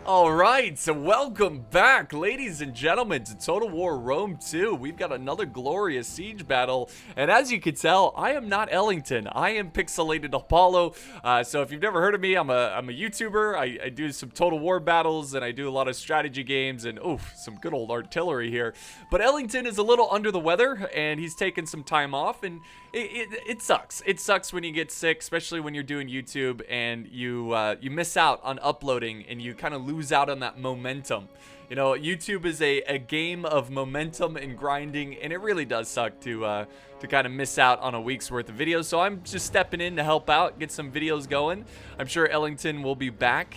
Alright, so welcome back, ladies and gentlemen, to Total War Rome 2. We've got another glorious siege battle, and as you can tell, I am not Ellington. I am Pixelated Apollo. So if you've never heard of me, I'm a YouTuber. I do some Total War battles, and I do a lot of strategy games, and oof, some good old artillery here. But Ellington is a little under the weather, and he's taken some time off, and it sucks. It sucks when you get sick, especially when you're doing YouTube, and you miss out on uploading, and you kind of lose out on that momentum. You know, YouTube is a game of momentum and grinding, and it really does suck to kind of miss out on a week's worth of videos. So I'm just stepping in to help out, get some videos going. I'm sure Ellington will be back.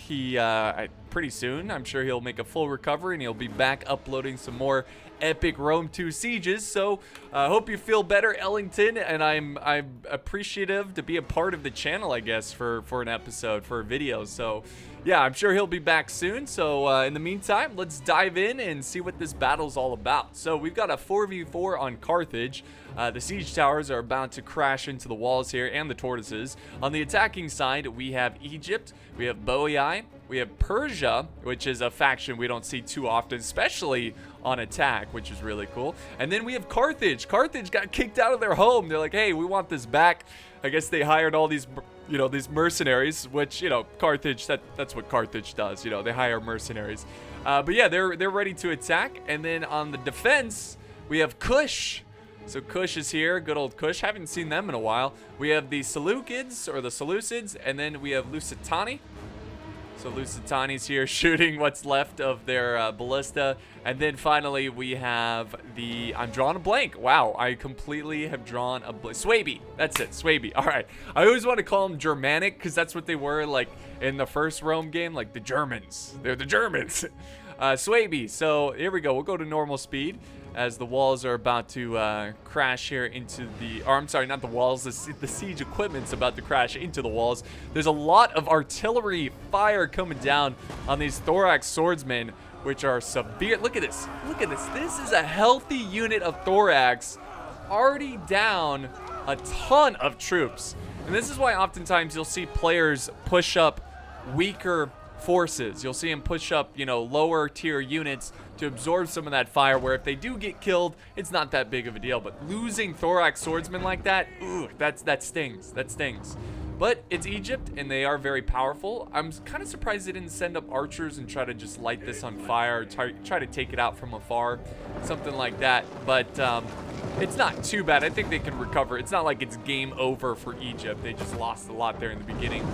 Pretty soon. I'm sure he'll make a full recovery and he'll be back uploading some more epic Rome 2 sieges. So I hope you feel better, Ellington, and I'm appreciative to be a part of the channel, I guess, for an episode, for a video. So yeah, I'm sure he'll be back soon. So in the meantime, let's dive in and see what this battle's all about. So we've got a 4v4 on Carthage. The siege towers are about to crash into the walls here and the tortoises. On the attacking side, we have Egypt, we have Boii, we have Persia, which is a faction we don't see too often, especially on attack, which is really cool. And then we have Carthage. Carthage got kicked out of their home. They're like, hey, we want this back. I guess they hired all these, these mercenaries, which, Carthage, that's what Carthage does. They hire mercenaries. But yeah, they're ready to attack. And then on the defense, we have Kush. So Kush is here, good old Kush. Haven't seen them in a while. We have the Seleucids, or the Seleucids, and then we have Lusitani. So Lusitani's here shooting what's left of their ballista. And then finally we have I'm drawing a blank. Wow, I completely have drawn a blank. Swaby, that's it, Swaby. All right, I always want to call them Germanic because that's what they were like in the first Rome game, like the Germans. They're the Germans. Swaby, so here we go. We'll go to normal speed as the walls are about to crash here into I'm sorry, not the walls, the siege equipment's about to crash into the walls. There's a lot of artillery fire coming down on these thorax swordsmen, which are severe. Look at this, this is a healthy unit of thorax, already down a ton of troops. And this is why oftentimes you'll see players push up weaker forces. You'll see them push up, lower tier units to absorb some of that fire, where if they do get killed, it's not that big of a deal. But losing thorax swordsmen like that, ooh, that stings. But it's Egypt, and they are very powerful. I'm kind of surprised they didn't send up archers and try to just light this on fire, try to take it out from afar, something like that. But it's not too bad. I think they can recover. It's not like it's game over for Egypt. They just lost a lot there in the beginning.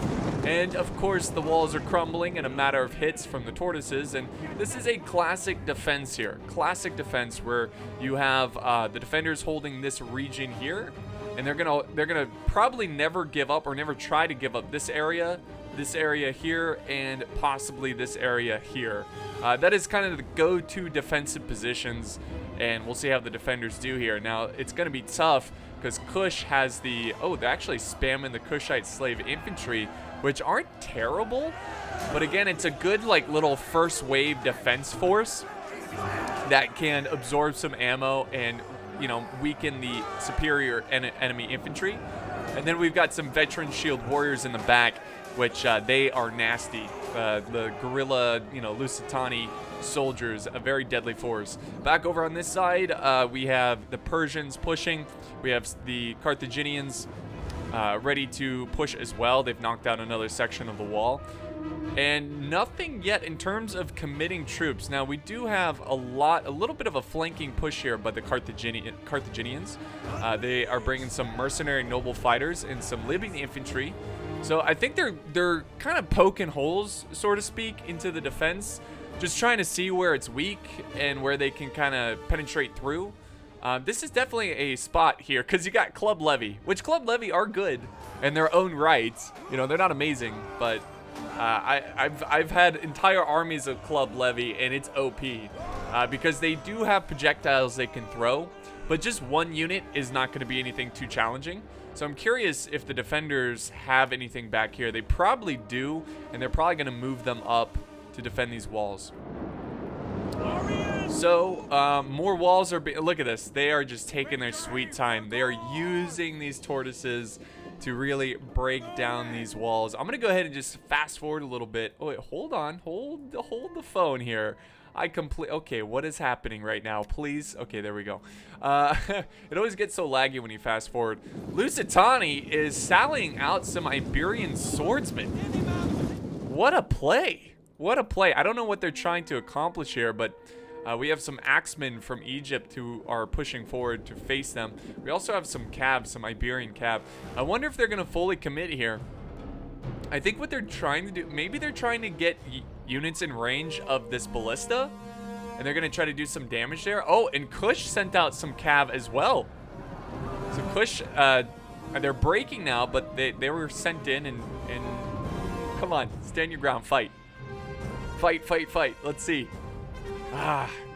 And of course, the walls are crumbling in a matter of hits from the tortoises. And this is a classic defense here. Classic defense where you have the defenders holding this region here. And they're gonna probably never give up, or never try to give up this area here, and possibly this area here. That is kind of the go-to defensive positions, and we'll see how the defenders do here. Now, it's gonna be tough because Kush has they're actually spamming the Kushite slave infantry, which aren't terrible, but again, it's a good little first wave defense force that can absorb some ammo and weaken the superior enemy infantry. And then we've got some veteran shield warriors in the back, which they are nasty. The guerrilla, Lusitani soldiers, a very deadly force. Back over on this side, we have the Persians pushing. We have the Carthaginians ready to push as well. They've knocked out another section of the wall. And nothing yet in terms of committing troops. Now, we do have a little bit of a flanking push here by the Carthaginians. They are bringing some mercenary noble fighters and some Libyan infantry. So I think they're kind of poking holes, so to speak, into the defense, just trying to see where it's weak and where they can kind of penetrate through. This is definitely a spot here because you got Club Levy, which Club Levy are good in their own right. They're not amazing, but I've had entire armies of Club Levy, and it's OP because they do have projectiles they can throw, but just one unit is not going to be anything too challenging. So I'm curious if the defenders have anything back here. They probably do, and they're probably going to move them up to defend these walls. So more walls are look at this. They are just taking their sweet time. They are using these tortoises to really break down these walls. I'm gonna go ahead and just fast forward a little bit. Oh wait, hold on, hold the phone here. Okay, what is happening right now? Please. Okay, there we go. It always gets so laggy when you fast forward. Lusitani is sallying out some Iberian swordsmen. What a play. What a play. I don't know what they're trying to accomplish here, but we have some axemen from Egypt who are pushing forward to face them. We also have some cabs, some Iberian cab. I wonder if they're going to fully commit here. I think what they're trying to do, maybe they're trying to get units in range of this ballista, and they're going to try to do some damage there. Oh, and Kush sent out some cav as well. So Kush, they're breaking now, but they were sent in and come on, stand your ground, fight. Fight, fight, fight. Let's see.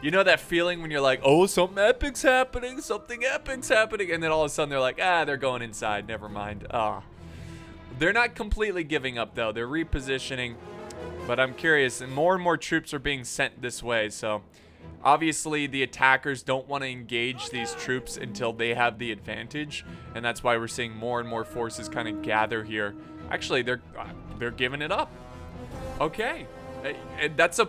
You know that feeling when you're like, oh, something epic's happening, and then all of a sudden they're like, they're going inside, never mind. They're not completely giving up though, they're repositioning, but I'm curious, and more troops are being sent this way, so obviously the attackers don't want to engage these troops until they have the advantage, and that's why we're seeing more and more forces kind of gather here. Actually, they're giving it up. Okay. That's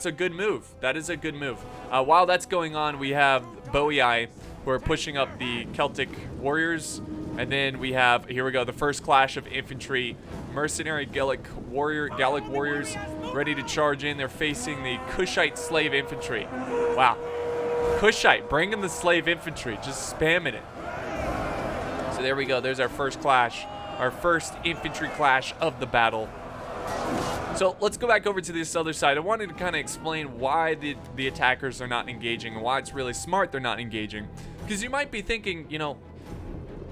a good move. That is a good move. While that's going on, we have Boii who are pushing up the Celtic warriors. And then we have, here we go, the first clash of infantry. Mercenary Gallic warriors ready to charge in. They're facing the Kushite slave infantry. Wow. Kushite, bringing the slave infantry, just spamming it. So there we go. There's our first clash. Our first infantry clash of the battle. So let's go back over to this other side. I wanted to kind of explain why the attackers are not engaging and why it's really smart they're not engaging. Because you might be thinking, you know,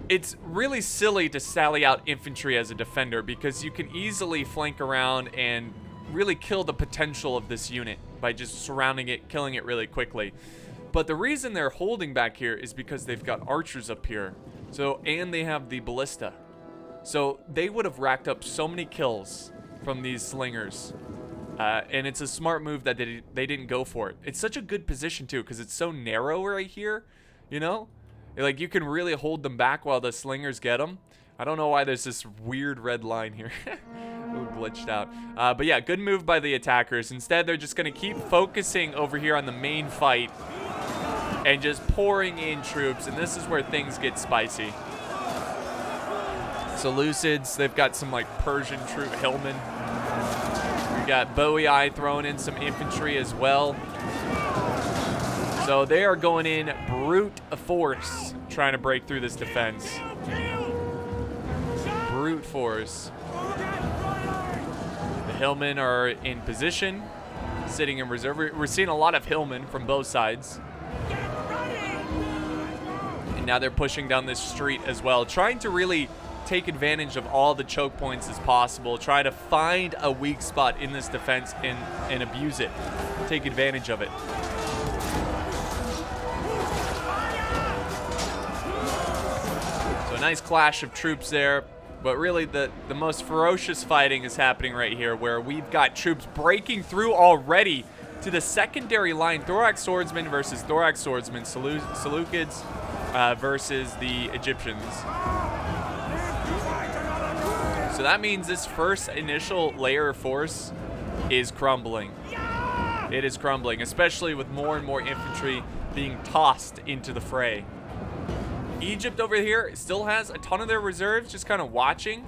it's really silly to sally out infantry as a defender because you can easily flank around and really kill the potential of this unit by just surrounding it, killing it really quickly. But the reason they're holding back here is because they've got archers up here. So, and they have the ballista. So they would have racked up so many kills from these slingers, and it's a smart move that they didn't go for it. It's such a good position too because it's so narrow right here, you know, like you can really hold them back while the slingers get them. I don't know why there's this weird red line here. A little glitched out, but yeah, good move by the attackers. Instead they're just gonna keep focusing over here on the main fight and just pouring in troops, and this is where things get spicy. So Lucids, they've got some like Persian troop hillmen. We got Boii throwing in some infantry as well. So they are going in brute force, trying to break through this defense. Brute force. The hillmen are in position, sitting in reserve. We're seeing a lot of hillmen from both sides. And now they're pushing down this street as well, trying to really take advantage of all the choke points as possible. Try to find a weak spot in this defense and abuse it. Take advantage of it. So a nice clash of troops there. But really the most ferocious fighting is happening right here, where we've got troops breaking through already to the secondary line. Thorax swordsmen versus thorax swordsmen. Seleucids versus the Egyptians. So that means this first initial layer of force is crumbling. It is crumbling, especially with more and more infantry being tossed into the fray. Egypt over here still has a ton of their reserves just kind of watching.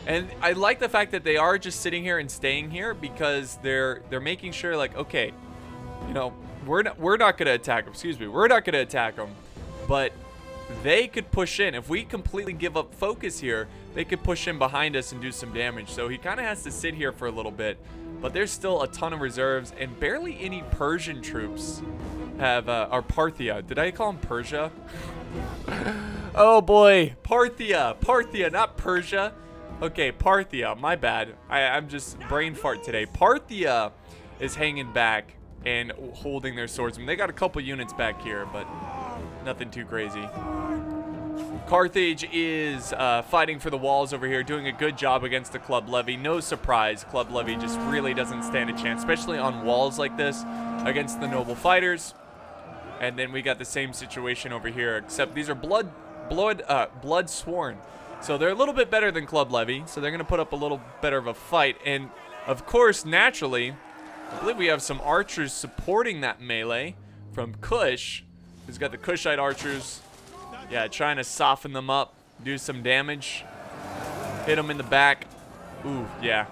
And I like the fact that they are just sitting here and staying here because they're making sure, like, okay, you know, we're not going to attack them. Excuse me. We're not going to attack them. But they could push in. If we completely give up focus here, they could push in behind us and do some damage. So he kind of has to sit here for a little bit. But there's still a ton of reserves, and barely any Persian troops have, or Parthia. Did I call him Persia? Oh boy, Parthia, not Persia. Okay, Parthia, my bad. I'm just brain fart today. Parthia is hanging back and holding their swordsmen. They got a couple units back here, but nothing too crazy. Carthage is fighting for the walls over here, doing a good job against the club levy. No surprise, club levy just really doesn't stand a chance, especially on walls like this against the noble fighters. And then we got the same situation over here, except these are blood sworn. So they're a little bit better than Club Levy. So they're going to put up a little better of a fight. And, of course, naturally, I believe we have some archers supporting that melee from Kush, who's got the Kushite archers. Yeah, trying to soften them up, do some damage. Hit them in the back. Ooh, yeah.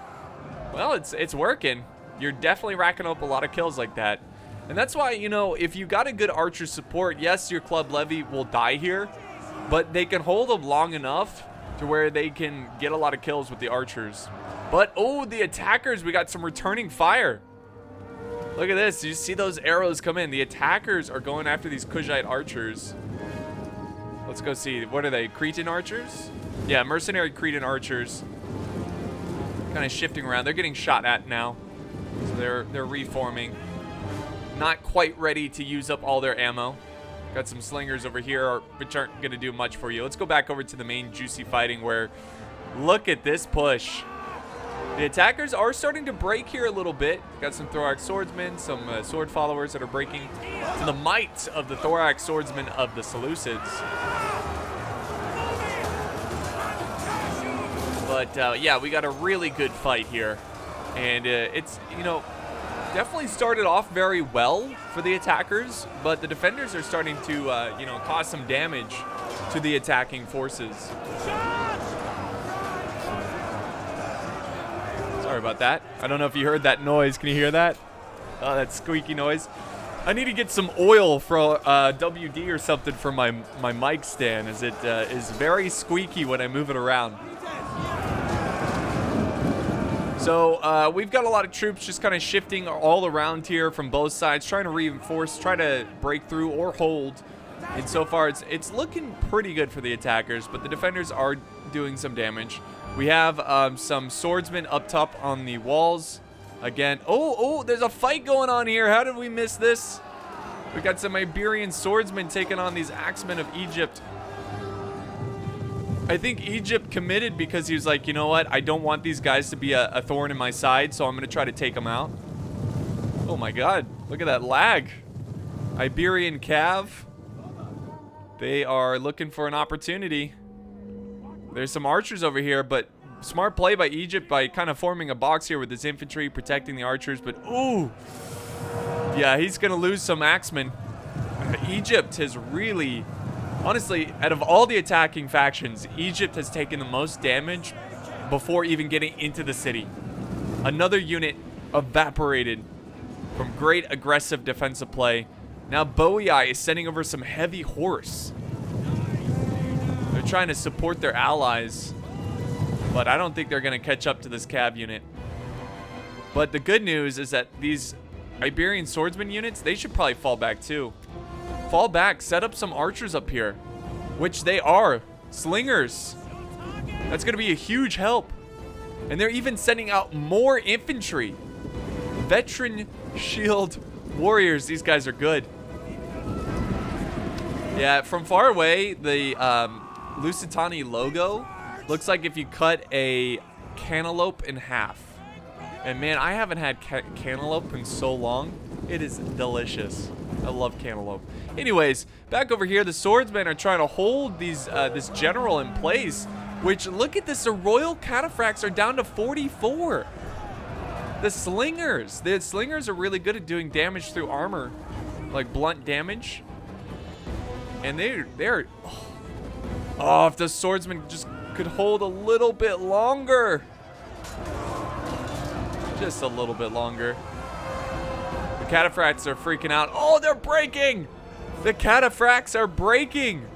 Well, it's working. You're definitely racking up a lot of kills like that. And that's why, you know, if you got a good archer support, yes, your Club Levy will die here, but they can hold them long enough to where they can get a lot of kills with the archers. But, oh, the attackers, we got some returning fire. Look at this. You see those arrows come in. The attackers are going after these Kushite archers. Let's go see. What are they? Cretan archers? Yeah, mercenary Cretan archers. Kind of shifting around. They're getting shot at now. So they're reforming. Not quite ready to use up all their ammo. Got some slingers over here, which aren't going to do much for you. Let's go back over to the main juicy fighting where, look at this push. The attackers are starting to break here a little bit. Got some thorax swordsmen, some sword followers that are breaking to the might of the thorax swordsmen of the Seleucids. But yeah, we got a really good fight here. And it's, you know, definitely started off very well for the attackers, but the defenders are starting to, you know, cause some damage to the attacking forces. Sorry about that. I don't know if you heard that noise. Can you hear that? Oh, that squeaky noise. I need to get some oil for WD or something for my mic stand, as it is very squeaky when I move it around. So we've got a lot of troops just kind of shifting all around here from both sides, trying to reinforce, try to break through or hold. And so far, it's looking pretty good for the attackers, but the defenders are doing some damage. We have some swordsmen up top on the walls. Again, oh, there's a fight going on here. How did we miss this? We got some Iberian swordsmen taking on these axemen of Egypt. I think Egypt committed because he was like, you know what? I don't want these guys to be a thorn in my side, so I'm going to try to take them out. Oh my god, look at that lag. Iberian Cav. They are looking for an opportunity. There's some archers over here, but smart play by Egypt by kind of forming a box here with his infantry, protecting the archers. But, ooh. Yeah, he's going to lose some axemen. Egypt has really, honestly, out of all the attacking factions, Egypt has taken the most damage before even getting into the city. Another unit evaporated from great aggressive defensive play. Now Boei is sending over some heavy horse. They're trying to support their allies, but I don't think they're going to catch up to this Cav unit. But the good news is that these Iberian swordsman units, they should probably fall back too. Fall back, set up some archers up here, which they are. Slingers. That's going to be a huge help. And they're even sending out more infantry. Veteran shield warriors. These guys are good. Yeah, from far away, the Lusitani logo looks like if you cut a cantaloupe in half. And man, I haven't had cantaloupe in so long. It is delicious. I love cantaloupe. Anyways, back over here, the swordsmen are trying to hold these this general in place. Which, look at this, the royal cataphracts are down to 44. The slingers are really good at doing damage through armor, like blunt damage. And they're oh, if the swordsman just could hold a little bit longer. Just a little bit longer. The cataphracts are freaking out. Oh, they're breaking! The cataphracts are breaking!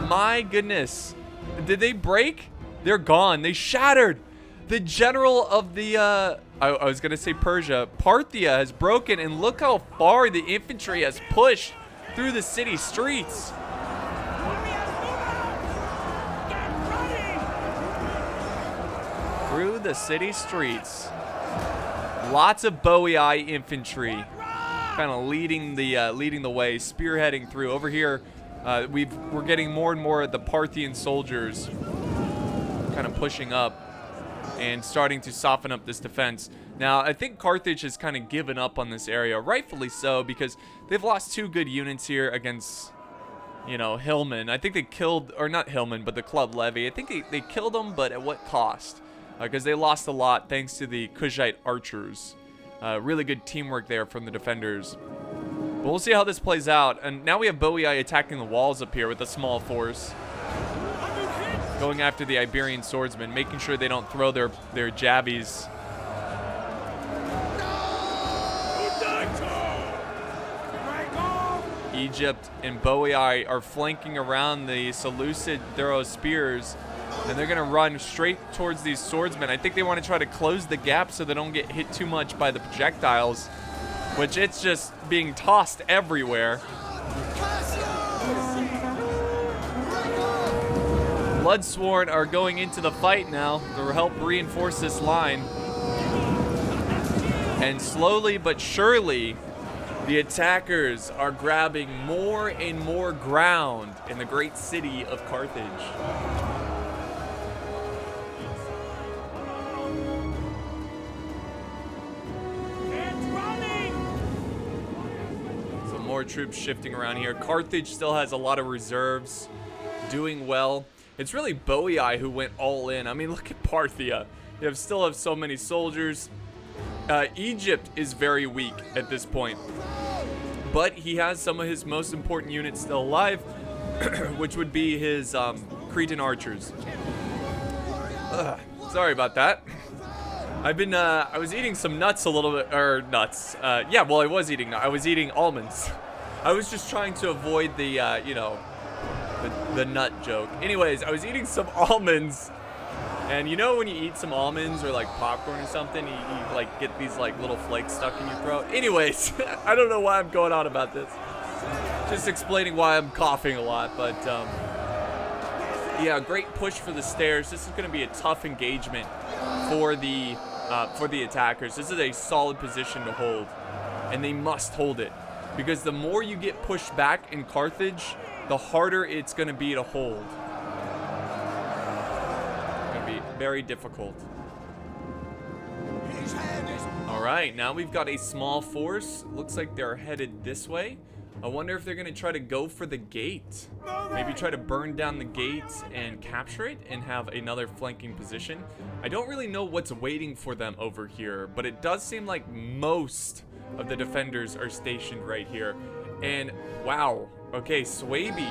My goodness. Did they break? They're gone. They shattered. The general of the, I was going to say Persia. Parthia has broken, and look how far the infantry has pushed through the city streets. Through the city streets. Lots of Boei infantry kind of leading the way, spearheading through. Over here, we're getting more and more of the Parthian soldiers kind of pushing up and starting to soften up this defense. Now, I think Carthage has kind of given up on this area, rightfully so, because they've lost two good units here against you know, Hillman. I think they killed, or not Hillman, but the club levy. I think they killed them, but at what cost? Because they lost a lot thanks to the Kushite archers. Really good teamwork there from the defenders. But we'll see how this plays out. And now we have Boii attacking the walls up here with a small force. Going after the Iberian swordsmen, making sure they don't throw their jabbies. Egypt and Boii are flanking around the Seleucid throw spears, and they're going to run straight towards these swordsmen. I think they want to try to close the gap so they don't get hit too much by the projectiles, which it's just being tossed everywhere. Bloodsworn are going into the fight now to help reinforce this line. And slowly but surely, the attackers are grabbing more and more ground in the great city of Carthage. So more troops shifting around here. Carthage still has a lot of reserves, doing well. It's really Boii who went all in. I mean, look at Parthia. You still have so many soldiers. Egypt is very weak at this point, but he has some of his most important units still alive, which would be his Cretan archers. Sorry about that. I was eating some nuts a little bit, or nuts. Yeah, well, I was eating almonds. I was just trying to avoid the, you know, the nut joke. Anyways, I was eating some almonds, and you know when you eat some almonds or like popcorn or something, you like get these like little flakes stuck in your throat. Anyways, I don't know why I'm going on about this. Just explaining why I'm coughing a lot, but yeah, great push for the stairs. This is going to be a tough engagement for the attackers. This is a solid position to hold, and they must hold it, because the more you get pushed back in Carthage, the harder it's going to be to hold. It's going to be very difficult. All right, now we've got a small force. Looks like they're headed this way. I wonder if they're going to try to go for the gate. Maybe try to burn down the gate and capture it and have another flanking position. I don't really know what's waiting for them over here, but it does seem like most of the defenders are stationed right here. And wow, okay, Swaby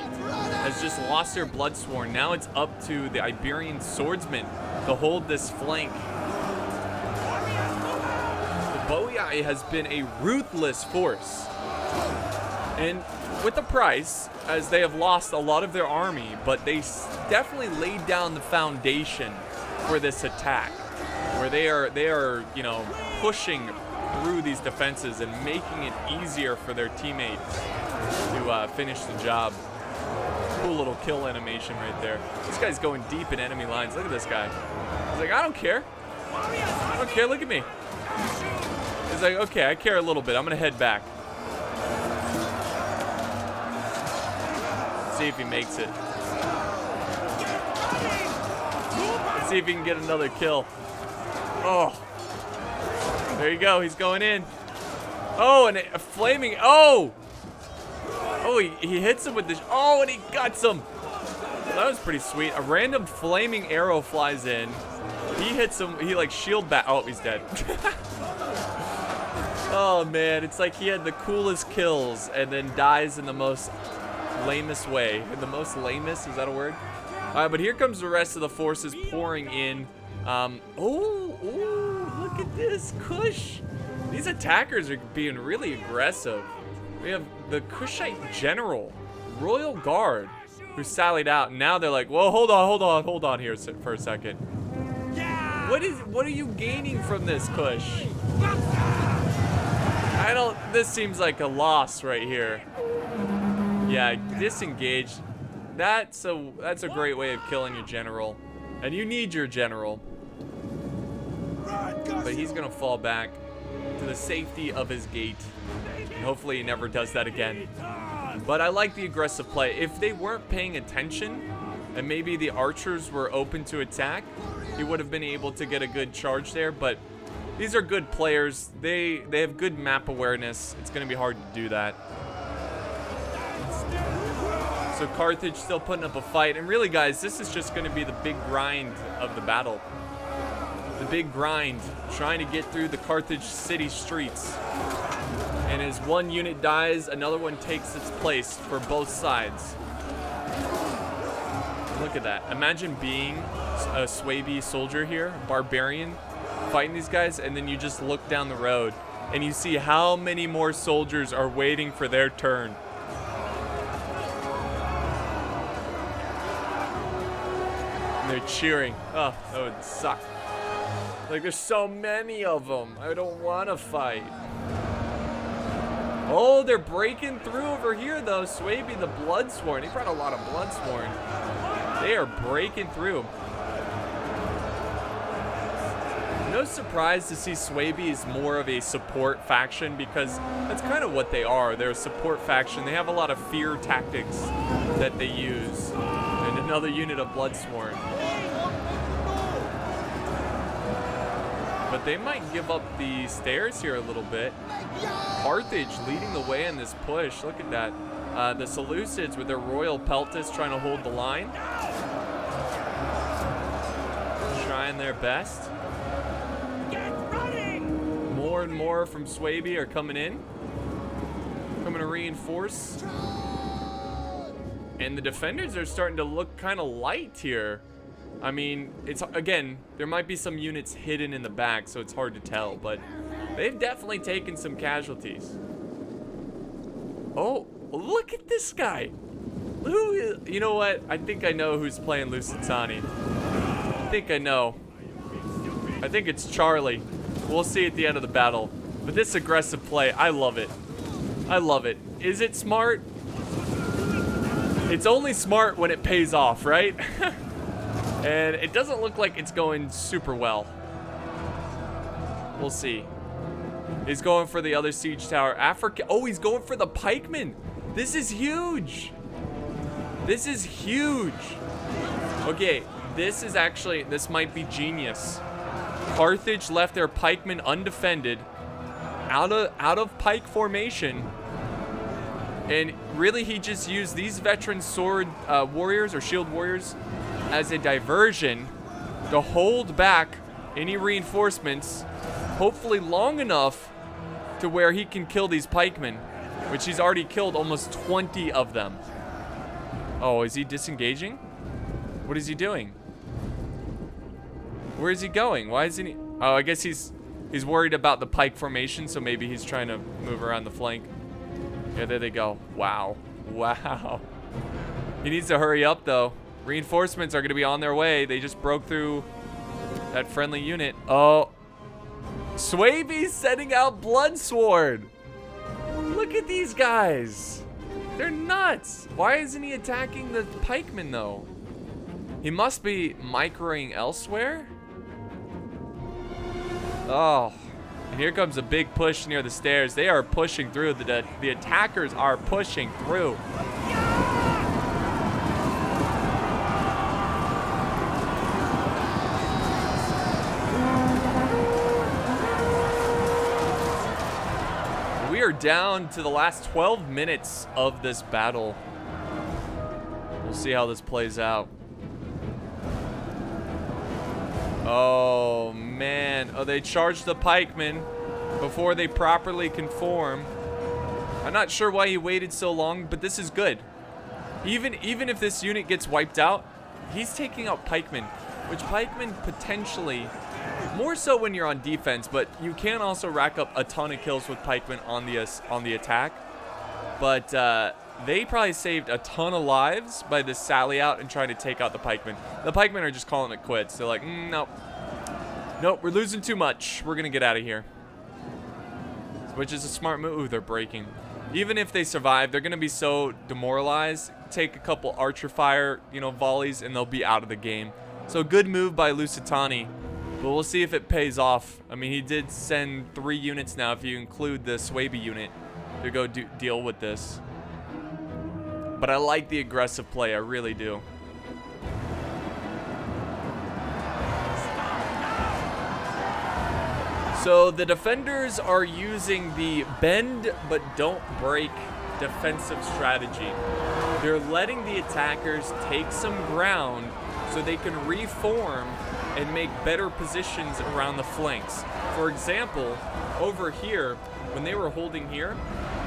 has just lost their Bloodsworn. Now it's up to the Iberian swordsmen to hold this flank. The Boii has been a ruthless force, and with the price, as they have lost a lot of their army, but they definitely laid down the foundation for this attack, where they are, you know, pushing through these defenses and making it easier for their teammates to finish the job. Cool little kill animation right there. This guy's going deep in enemy lines. Look at this guy. He's like, I don't care. I don't care. Look at me. He's like, okay, I care a little bit. I'm gonna head back. Let's see if he makes it. Let's see if he can get another kill. Oh. There you go. He's going in. Oh, and a flaming. Oh! Oh, he hits him with this. Oh, and he guts him. Well, that was pretty sweet. A random flaming arrow flies in. He hits him. He like shield back. Oh, he's dead. Oh, man. It's like he had the coolest kills and then dies in the most lamest way. The most lamest? Is that a word? All right, but here comes the rest of the forces pouring in. Oh, look at this. Kush. These attackers are being really aggressive. We have the Kushite general, Royal Guard, who sallied out. And now they're like, whoa, hold on here for a second. What are you gaining from this, Kush? This seems like a loss right here. Yeah, disengage. That's a great way of killing your general. And you need your general. But he's gonna fall back to the safety of his gate. And hopefully he never does that again. But I like the aggressive play. If they weren't paying attention and maybe the archers were open to attack, he would have been able to get a good charge there. But these are good players. They have good map awareness. It's gonna be hard to do that. So So Carthage still putting up a fight. And really, guys, this is just going to be the big grind of the battle. The big grind, trying to get through the Carthage city streets. And as one unit dies, another one takes its place for both sides. Look at that. Imagine being a Swaby soldier here, a barbarian, fighting these guys, and then you just look down the road and you see how many more soldiers are waiting for their turn. And they're cheering. Oh, that would suck. Like, there's so many of them. I don't want to fight. Oh, they're breaking through over here, though. Swaby the Bloodsworn. He brought a lot of Bloodsworn. They are breaking through. No surprise to see Swaby is more of a support faction, because that's kind of what they are. They're a support faction. They have a lot of fear tactics that they use. And another unit of Bloodsworn. But they might give up the stairs here a little bit. Carthage leading the way in this push. Look at that. The Seleucids with their royal peltas trying to hold the line. Trying their best. More and more from Swaby are coming in. Coming to reinforce. And the defenders are starting to look kind of light here. I mean, it's, again, there might be some units hidden in the back, so it's hard to tell, but they've definitely taken some casualties. Oh, look at this guy. Who is, you know what? I think I know who's playing Lusitani. I think I know. I think it's Charlie. We'll see at the end of the battle. But this aggressive play, I love it. I love it. Is it smart? It's only smart when it pays off, right? And it doesn't look like it's going super well. We'll see. He's going for the other siege tower. Africa. Oh, he's going for the pikemen. This is huge. This is huge. Okay, this might be genius. Carthage left their pikemen undefended, out of pike formation. And really, he just used these veteran sword warriors or shield warriors as a diversion to hold back any reinforcements, hopefully long enough to where he can kill these pikemen, which he's already killed almost 20 of them. Oh, is he disengaging? What is he doing? Where is he going? Why isn't he? Oh, I guess he's worried about the pike formation, so maybe he's trying to move around the flank. Yeah, there they go. Wow. Wow. He needs to hurry up, though. Reinforcements are going to be on their way. They just broke through that friendly unit. Oh. Swaby's sending out Bloodsworn. Look at these guys. They're nuts. Why isn't he attacking the pikemen, though? He must be microing elsewhere. Oh. And here comes a big push near the stairs. They are pushing through. The attackers are pushing through. We are down to the last 12 minutes of this battle. We'll see how this plays out. Oh, man. Oh, they charged the pikemen before they properly conform. I'm not sure why he waited so long, but this is good. Even if this unit gets wiped out, he's taking out pikemen, which pikemen potentially, more so when you're on defense, but you can also rack up a ton of kills with pikemen on the attack. But they probably saved a ton of lives by this sally out and trying to take out the pikemen. The pikemen are just calling it quits. They're like, nope. Nope, we're losing too much. We're going to get out of here. Which is a smart move. Ooh, they're breaking. Even if they survive, they're going to be so demoralized. Take a couple archer fire, volleys, and they'll be out of the game. So good move by Lusitani. But we'll see if it pays off. I mean, he did send 3 units now, if you include the Swaby unit, to go deal with this. But I like the aggressive play. I really do. So the defenders are using the bend but don't break defensive strategy. They're letting the attackers take some ground so they can reform and make better positions around the flanks. For example, over here, when they were holding here,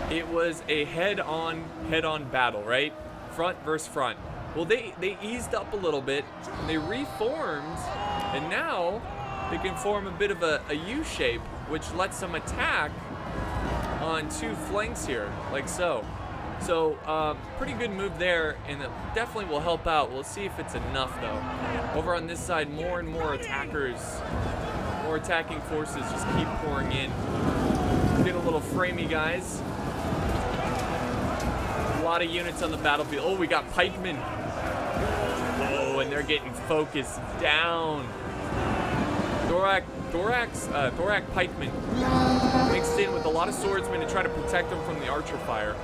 it was a head-on battle, right? Front versus front. Well, they eased up a little bit, and they reformed, and now they can form a bit of a U shape, which lets them attack on two flanks here, like so. So, pretty good move there, and it definitely will help out. We'll see if it's enough, though. Over on this side, more and more attackers, more attacking forces just keep pouring in. Get a little framey, guys. A lot of units on the battlefield. Oh, we got pikemen. Oh, and they're getting focused down. Thorac pikemen mixed in with a lot of swordsmen to try to protect them from the archer fire.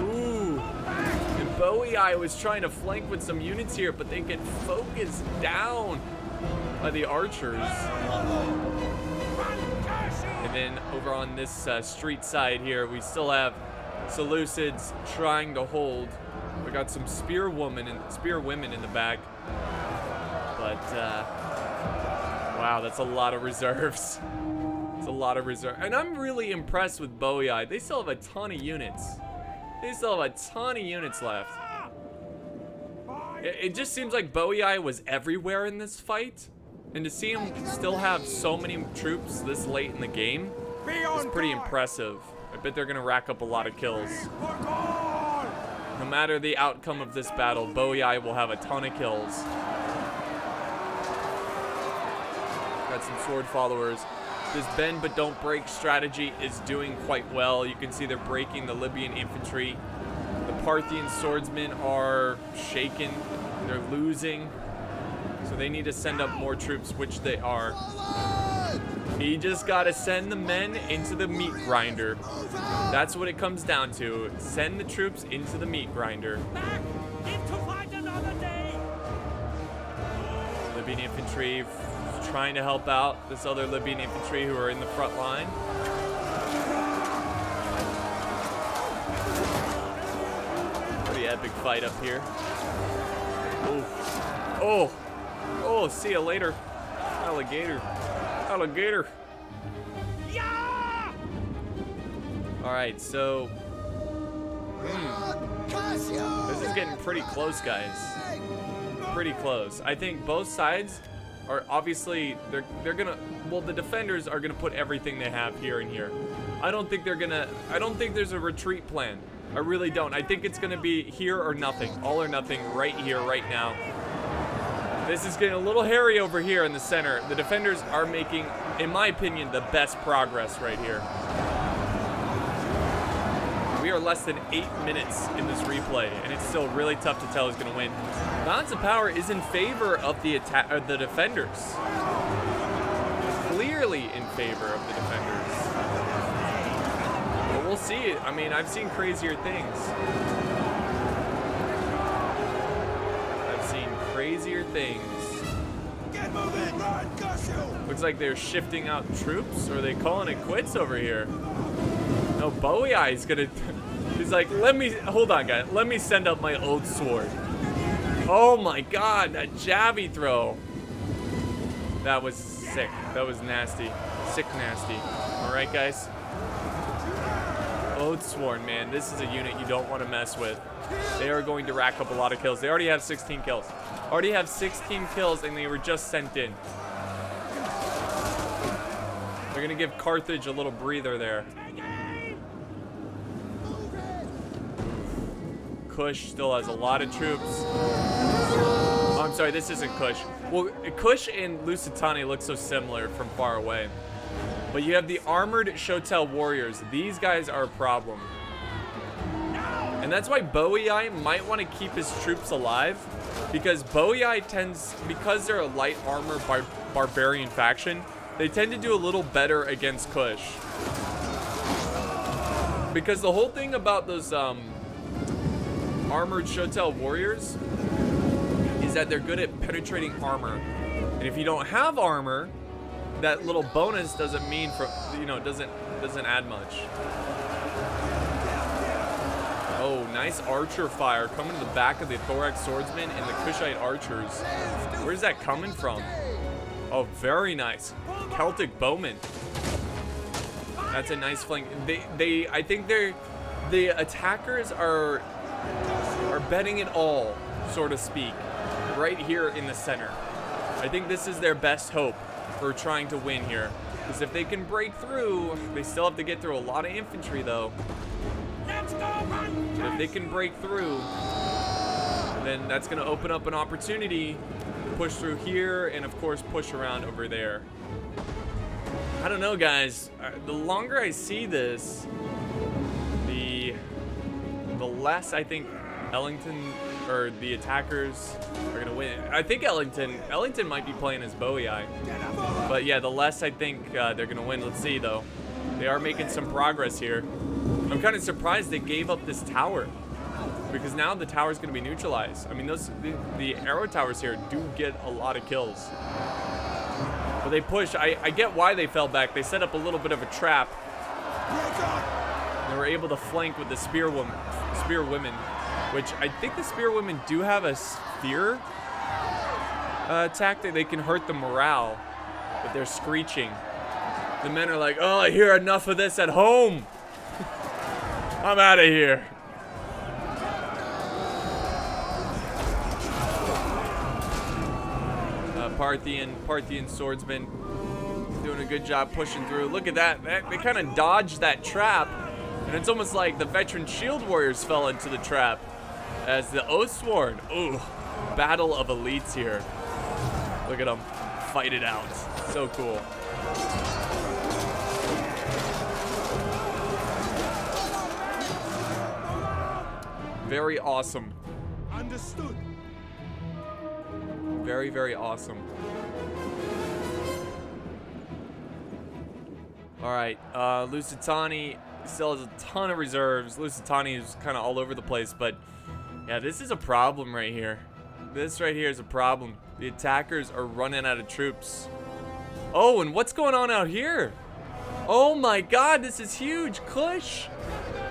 Ooh, and Bowie Eye was trying to flank with some units here, but they get focused down by the archers. And then over on this street side here, we still have Seleucids trying to hold. We got some spear women in the back. But, wow, that's a lot of reserves. It's a lot of reserves. And I'm really impressed with Bowie Eye. They still have a ton of units. They still have a ton of units left. It just seems like Bowie Eye was everywhere in this fight. And to see him still have so many troops this late in the game is pretty impressive. I bet they're going to rack up a lot of kills. No matter the outcome of this battle, Bowie Eye will have a ton of kills. Got some sword followers. This bend but don't break strategy is doing quite well. You can see they're breaking the Libyan infantry. The Parthian swordsmen are shaken. They're losing. So they need to send up more troops, which they are. You just gotta send the men into the meat grinder. That's what it comes down to. Send the troops into the meat grinder. Back into fight another day. Libyan infantry trying to help out this other Libyan infantry who are in the front line. Pretty epic fight up here. Oh, see you later, alligator. Yeah! All right, so this is getting pretty close, guys. Pretty close. I think both sides are obviously they're gonna. Well, the defenders are gonna put everything they have here and here. I don't think there's a retreat plan. I really don't. I think it's gonna be here or nothing, all or nothing, right here, right now. This is getting a little hairy over here in the center. The defenders are making, in my opinion, the best progress right here. We are less than 8 minutes in this replay, and it's still really tough to tell who's going to win. Balance of power is in favor of the defenders. Clearly in favor of the defenders. But we'll see. I mean, I've seen crazier things. Crazier things. Get moving, run, Looks like they're shifting out troops, or are they calling it quits over here? No, Bowie Eye's gonna. He's like, hold on, guys. Let me send up my old sword. Oh my God, that jabby throw. That was sick. That was nasty. Sick nasty. All right, guys. Oathsworn, man. This is a unit you don't want to mess with. They are going to rack up a lot of kills. They already have 16 kills. Already have 16 kills, and they were just sent in. They're going to give Carthage a little breather there. Kush still has a lot of troops. Oh, I'm sorry, this isn't Kush. Well, Kush and Lusitani look so similar from far away. But you have the armored Shotel warriors. These guys are a problem. And that's why Bowie Eye might want to keep his troops alive. Because Bowie Eye because they're a light armor barbarian faction, they tend to do a little better against Kush. Because the whole thing about those armored Shotel warriors is that they're good at penetrating armor. And if you don't have armor, that little bonus doesn't mean doesn't add much. Oh, nice archer fire coming to the back of the thorax swordsman and the Kushite archers. Where's that coming from? Oh, very nice. Celtic bowmen. That's a nice flank. I think the attackers are betting it all, so to speak, right here in the center. I think this is their best hope for trying to win here. Because if they can break through, they still have to get through a lot of infantry though. Let's go, run! If they can break through, then that's going to open up an opportunity to push through here and of course push around over there. I don't know, guys. The longer I see this, the less I think Ellington or the attackers are gonna win. I think Ellington might be playing as Bowie Eye, but yeah, the less I think they're gonna win. Let's see though. They are making some progress here. I'm kind of surprised they gave up this tower, because now the tower's gonna be neutralized. I mean, the arrow towers here do get a lot of kills. But they push. I get why they fell back. They set up a little bit of a trap. They were able to flank with the spear women, which I think the spear women do have a spear tactic. They can hurt the morale, but they're screeching. The men are like, oh, I hear enough of this at home. I'm out of here. Parthian swordsman doing a good job pushing through. Look at that. They kind of dodged that trap, and it's almost like the veteran shield warriors fell into the trap as the Oathsworn. Ooh, battle of elites here. Look at them fight it out. So cool. Very awesome. Understood. Very, very awesome. All right, Lusitani still has a ton of reserves. Lusitani is kind of all over the place, but yeah, this is a problem right here. This right here is a problem. The attackers are running out of troops. Oh, and what's going on out here? Oh my God, this is huge. Kush.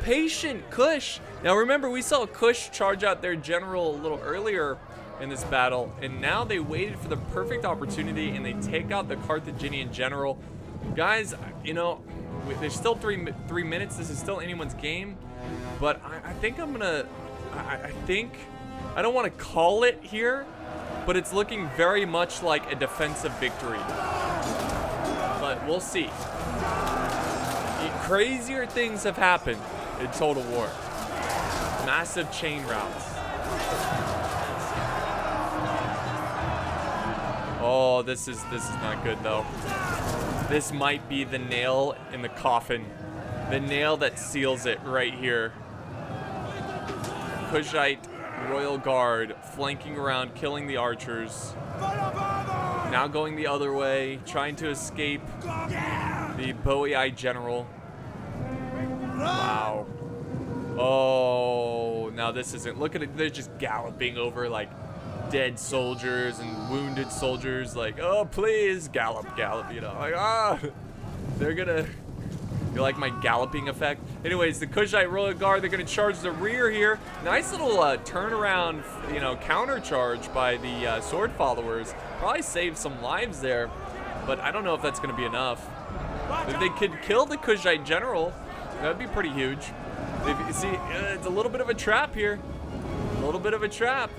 Patient Kush. Now remember, we saw Kush charge out their general a little earlier in this battle, and now they waited for the perfect opportunity and they take out the Carthaginian general. Guys, you know, there's still three minutes. This is still anyone's game, but I think I'm gonna, I think, I don't want to call it here, but it's looking very much like a defensive victory. But we'll see. Crazier things have happened in Total War. Massive chain routes. Oh, this is not good though. This might be the nail in the coffin. The nail that seals it right here. Kushite Royal Guard flanking around, killing the archers. Now going the other way, trying to escape the Bowie Eye General. Wow. Oh, now this isn't. Look at it. They're just galloping over like dead soldiers and wounded soldiers. Like, oh, please, gallop, gallop. You know, like, ah. They're gonna. You like my galloping effect? Anyways, the Kushite Royal Guard, they're gonna charge the rear here. Nice little turnaround, you know, counter charge by the sword followers. Probably saved some lives there, but I don't know if that's gonna be enough. If they could kill the Kushite general, that'd be pretty huge. If you see, it's a little bit of a trap here. A little bit of a trap.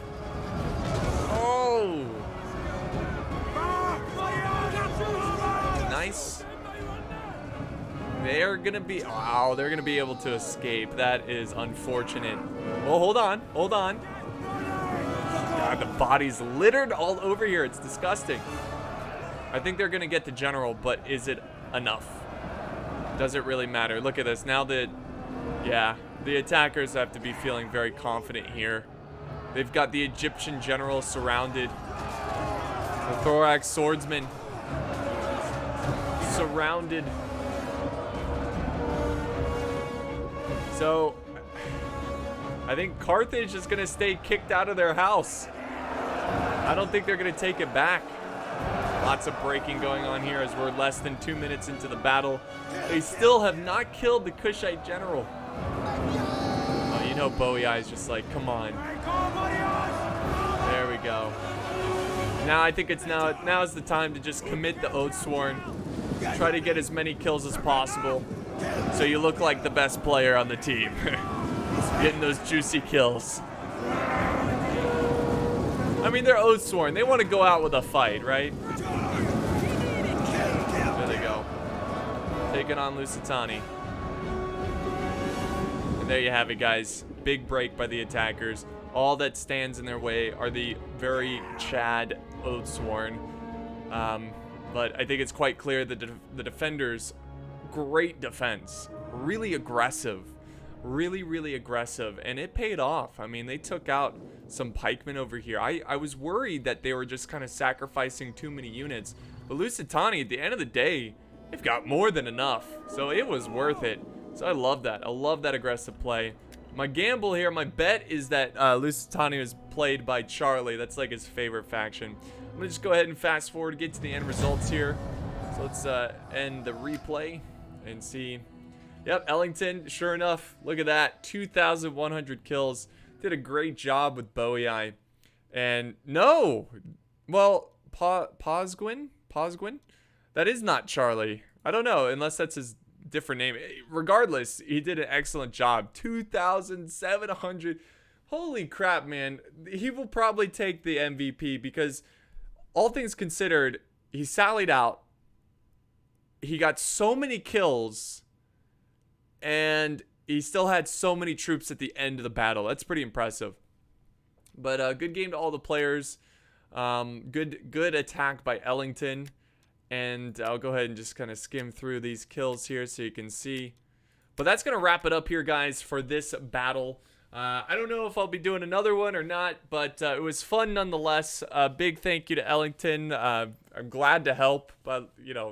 Oh! Nice. They're gonna be, wow, they're gonna be able to escape. That is unfortunate. Well, hold on, hold on. God, the body's littered all over here. It's disgusting. I think they're gonna get the general, but is it enough? Does it really matter? Look at this. Now that, yeah, the attackers have to be feeling very confident here. They've got the Egyptian general surrounded. The thorax swordsman surrounded. So, I think Carthage is going to stay kicked out of their house. I don't think they're going to take it back. Lots of breaking going on here as we're less than 2 minutes into the battle. They still have not killed the Kushite general. Oh, you know Bowie is just like, come on. There we go. Now I think it's now's the time to just commit the Oathsworn. Try to get as many kills as possible, so you look like the best player on the team. Getting those juicy kills. I mean, they're Oathsworn. They want to go out with a fight, right? There they go. Taking on Lusitani. And there you have it, guys. Big break by the attackers. All that stands in their way are the very Chad Oathsworn. But I think it's quite clear that the defenders, great defense. Really aggressive. Really, really aggressive. And it paid off. I mean, they took out some pikemen over here. I was worried that they were just kind of sacrificing too many units. But Lusitani, at the end of the day, they've got more than enough. So it was worth it. So I love that. I love that aggressive play. My gamble here, my bet is that Lusitani was played by Charlie. That's like his favorite faction. I'm going to just go ahead and fast forward, get to the end results here. So let's end the replay and see. Yep, Ellington, sure enough, look at that. 2,100 kills. Did a great job with Bowie. And no, well, Posgwin? That is not Charlie. I don't know, unless that's his different name. Regardless, he did an excellent job. 2,700. Holy crap, man. He will probably take the MVP because all things considered, he sallied out. He got so many kills, and he still had so many troops at the end of the battle. That's pretty impressive. But good game to all the players. Good attack by Ellington. And I'll go ahead and just kind of skim through these kills here so you can see. But that's going to wrap it up here, guys, for this battle. I don't know if I'll be doing another one or not, but it was fun nonetheless. Big thank you to Ellington. I'm glad to help, but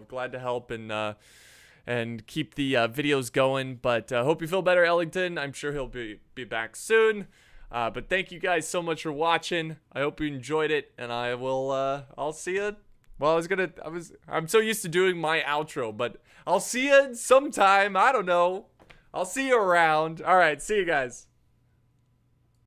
glad to help and keep the videos going. But hope you feel better, Ellington. I'm sure he'll be back soon. But thank you guys so much for watching. I hope you enjoyed it, and I'll see you. Well, I'm so used to doing my outro, but I'll see you sometime. I don't know. I'll see you around. All right, see you guys.